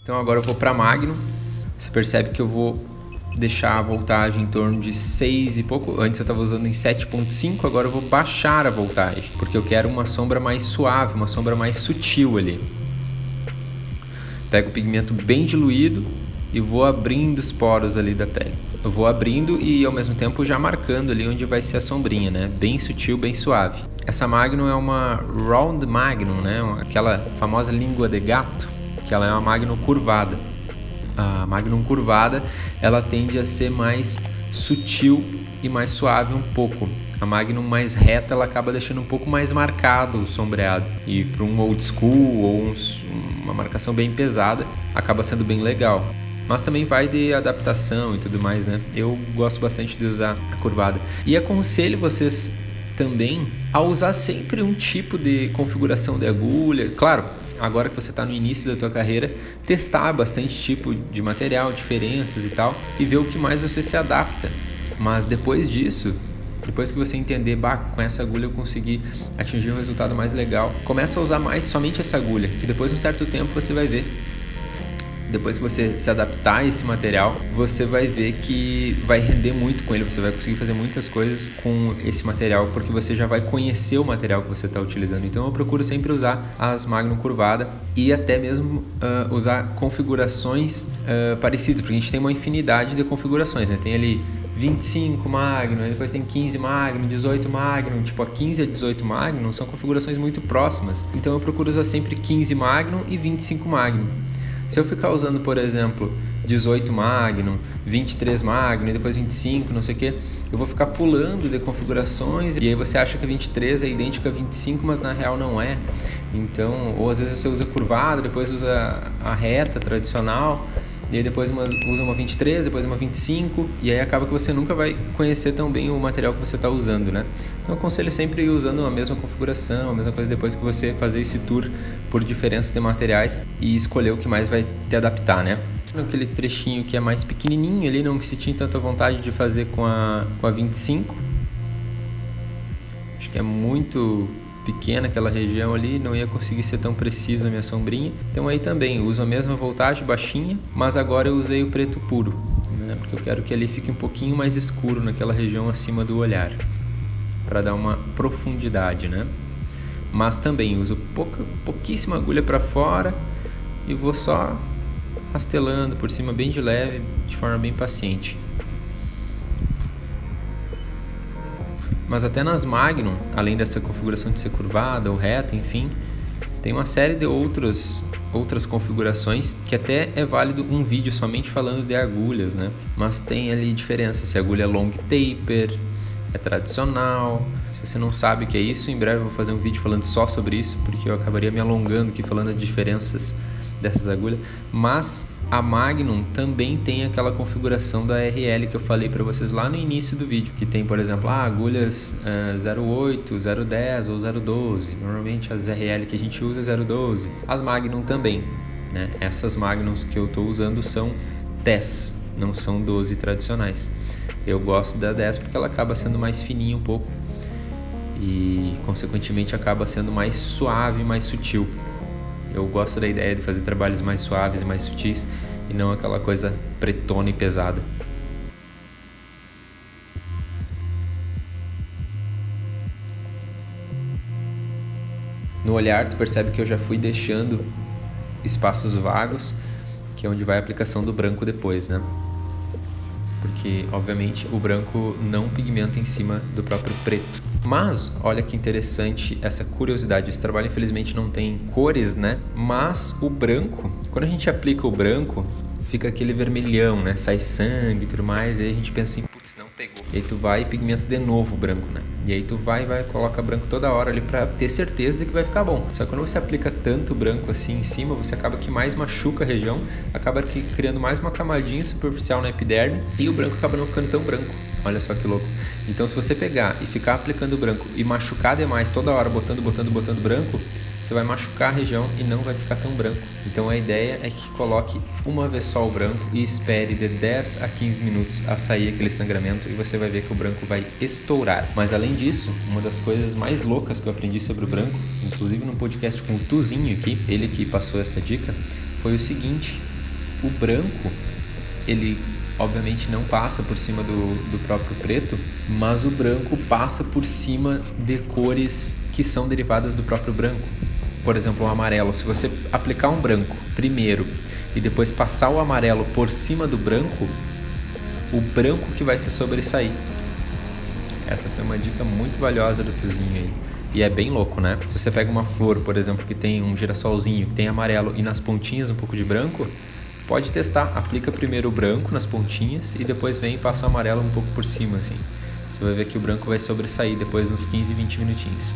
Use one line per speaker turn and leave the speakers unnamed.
Então agora eu vou para Magnum. Você percebe que eu vou deixar a voltagem em torno de 6 e pouco. Antes eu estava usando em 7.5, agora eu vou baixar a voltagem, porque eu quero uma sombra mais suave, uma sombra mais sutil ali. Pego o pigmento bem diluído e vou abrindo os poros ali da pele. Eu vou abrindo e ao mesmo tempo já marcando ali onde vai ser a sombrinha, né? Bem sutil, bem suave. Essa Magnum é uma Round Magnum, né? Aquela famosa língua de gato, que ela é uma Magnum curvada. A Magnum curvada, ela tende a ser mais sutil e mais suave um pouco. A Magnum mais reta, ela acaba deixando um pouco mais marcado o sombreado. E para um old school ou uma marcação bem pesada, acaba sendo bem legal. Mas também vai de adaptação e tudo mais, né? Eu gosto bastante de usar a curvada. E aconselho vocês também a usar sempre um tipo de configuração de agulha. Claro, agora que você está no início da tua carreira, testar bastante tipo de material, diferenças e tal, e ver o que mais você se adapta. Mas depois disso, depois que você entender, com essa agulha eu consegui atingir um resultado mais legal, começa a usar mais somente essa agulha, que depois de um certo tempo você vai ver. Depois que você se adaptar a esse material, você vai ver que vai render muito com ele, você vai conseguir fazer muitas coisas com esse material, porque você já vai conhecer o material que você está utilizando. Então eu procuro sempre usar as Magnum curvada e até mesmo usar configurações parecidas, porque a gente tem uma infinidade de configurações, né? Tem ali 25 Magnum, depois tem 15 Magnum, 18 Magnum, tipo a 15 a 18 Magnum são configurações muito próximas. Então eu procuro usar sempre 15 Magnum e 25 Magnum. Se eu ficar usando, por exemplo, 18 Magnum, 23 Magnum e depois 25, não sei o que, eu vou ficar pulando de configurações e aí você acha que a 23 é idêntica a 25, mas na real não é. Então, ou às vezes você usa curvada, depois usa a reta tradicional, e aí depois usa uma 23, depois uma 25, e aí acaba que você nunca vai conhecer tão bem o material que você está usando, né? Então eu aconselho sempre ir usando a mesma configuração, a mesma coisa depois que você fazer esse tour por diferenças de materiais e escolher o que mais vai te adaptar, né? Aquele trechinho que é mais pequenininho ali, não me senti tanta vontade de fazer com a 25. Acho que é muito pequena aquela região ali, não ia conseguir ser tão preciso a minha sombrinha. Então aí também uso a mesma voltagem baixinha, mas agora eu usei o preto puro, né? Porque eu quero que ali fique um pouquinho mais escuro naquela região acima do olhar, para dar uma profundidade, né? Mas também uso pouquíssima agulha para fora e vou só rastelando por cima bem de leve, de forma bem paciente. Mas até nas Magnum, além dessa configuração de ser curvada ou reta, enfim, tem uma série de outras configurações que até é válido um vídeo somente falando de agulhas, né? Mas tem ali diferença, se a agulha é long taper, é tradicional. Se você não sabe o que é isso, em breve eu vou fazer um vídeo falando só sobre isso, porque eu acabaria me alongando aqui falando as diferenças dessas agulhas. Mas a Magnum também tem aquela configuração da RL que eu falei para vocês lá no início do vídeo, que tem, por exemplo, agulhas 0.8, 0.10 ou 0.12. Normalmente as RL que a gente usa é 0.12. As Magnum também, né? Essas Magnums que eu estou usando são 10, não são 12 tradicionais. Eu gosto da 10 porque ela acaba sendo mais fininha um pouco e consequentemente acaba sendo mais suave, mais sutil. Eu gosto da ideia de fazer trabalhos mais suaves e mais sutis e não aquela coisa pretona e pesada. No olhar tu percebe que eu já fui deixando espaços vagos, que é onde vai a aplicação do branco depois, né? Porque, obviamente, o branco não pigmenta em cima do próprio preto. Mas, olha que interessante essa curiosidade. Esse trabalho, infelizmente, não tem cores, né? Mas o branco, quando a gente aplica o branco, fica aquele vermelhão, né? Sai sangue e tudo mais. E aí a gente pensa assim, putz, não pegou. E aí tu vai e pigmenta de novo o branco, né? E aí tu vai coloca branco toda hora ali pra ter certeza de que vai ficar bom. Só que quando você aplica tanto branco assim em cima, você acaba que mais machuca a região, acaba criando mais uma camadinha superficial na epiderme e o branco acaba não ficando tão branco. Olha só que louco. Então se você pegar e ficar aplicando branco e machucar demais toda hora, botando branco, você vai machucar a região e não vai ficar tão branco. Então a ideia é que coloque uma vez só o branco e espere de 10 a 15 minutos a sair aquele sangramento e você vai ver que o branco vai estourar. Mas além disso, uma das coisas mais loucas que eu aprendi sobre o branco, inclusive num podcast com o Tuzinho aqui, ele que passou essa dica, foi o seguinte: O branco, ele obviamente não passa por cima do próprio preto, mas o branco passa por cima de cores que são derivadas do próprio branco. Por exemplo, o amarelo. Se você aplicar um branco primeiro e depois passar o amarelo por cima do branco, o branco que vai se sobressair. Essa foi uma dica muito valiosa do Tuzinho aí. E é bem louco, né? Se você pega uma flor, por exemplo, que tem um girassolzinho, que tem amarelo e nas pontinhas um pouco de branco, pode testar. Aplica primeiro o branco nas pontinhas e depois vem e passa o amarelo um pouco por cima, assim. Você vai ver que o branco vai sobressair depois de uns 15, 20 minutinhos.